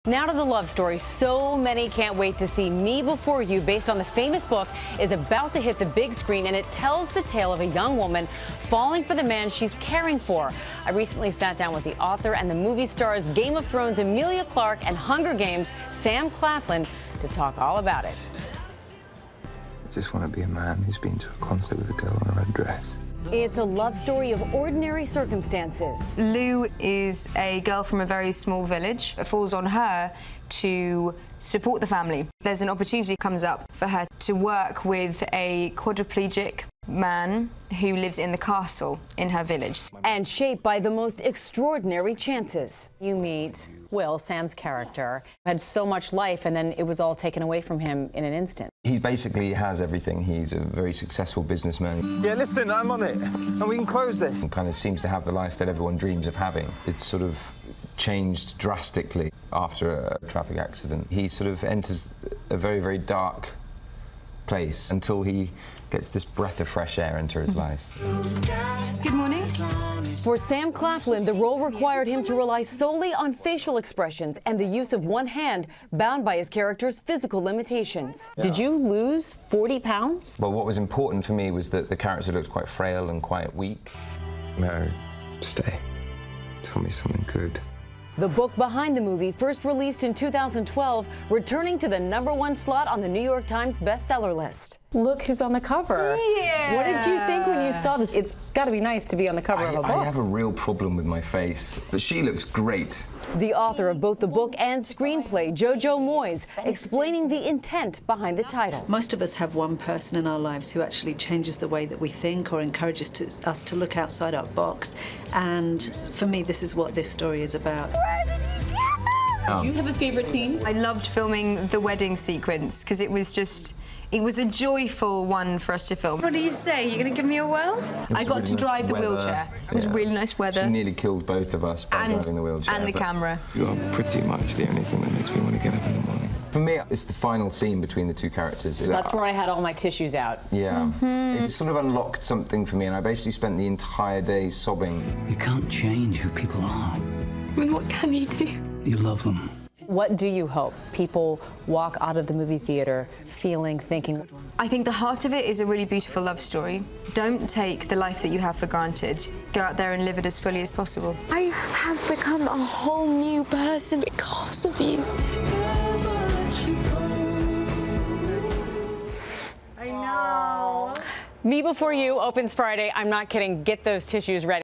Now to the love story so many can't wait to see. Me Before You, based on the famous book, is about to hit the big screen, and it tells the tale of a young woman falling for the man she's caring for. I recently sat down with the author and the movie stars Game of Thrones Emilia Clarke and Hunger Games Sam Claflin to talk all about it. I just want to be a man who's been to a concert with a girl in a red dress. It's a love story of ordinary circumstances. Lou is a girl from a very small village. It falls on her to support the family. There's an opportunity comes up for her to work with a quadriplegic man who lives in the castle in her village. And shaped by the most extraordinary chances. You meet Will, Sam's character, had so much life, and then it was all taken away from him in an instant. He basically has everything. He's a very successful businessman. Yeah, listen, I'm on it, and we can close this. And kind of seems to have the life that everyone dreams of having. It's sort of changed drastically after a traffic accident. He sort of enters a very, very dark place until he gets this breath of fresh air into his life. Good morning. For Sam Claflin, the role required him to rely solely on facial expressions and the use of one hand, bound by his character's physical limitations. Yeah. Did you lose 40 pounds? Well, what was important for me was that the character looked quite frail and quite weak. No, stay. Tell me something good. The book behind the movie, first released in 2012, returning to the #1 slot on the New York Times bestseller list. Look who's on the cover. Yeah. What did you think when you saw this? It's got to be nice to be on the cover of a book. I have a real problem with my face, but she looks great. The author of both the book and screenplay, Jojo Moyes, explaining the intent behind the title. Most of us have one person in our lives who actually changes the way that we think or encourages us to look outside our box. And for me, this is what this story is about. Do you have a favorite scene? I loved filming the wedding sequence because it was a joyful one for us to film. What do you say? You're going to give me a whirl? I got to drive the wheelchair. It was really nice weather. She nearly killed both of us by driving the wheelchair. And the camera. You are pretty much the only thing that makes me want to get up in the morning. For me, it's the final scene between the two characters. That's where I had all my tissues out. Yeah. It sort of unlocked something for me, and I basically spent the entire day sobbing. You can't change who people are. I mean, what can you do? You love them. What do you hope people walk out of the movie theater feeling, thinking? I think the heart of it is a really beautiful love story. Don't take the life that you have for granted. Go out there and live it as fully as possible. I have become a whole new person because of you. I know. Me Before You opens Friday. I'm not kidding. Get those tissues ready.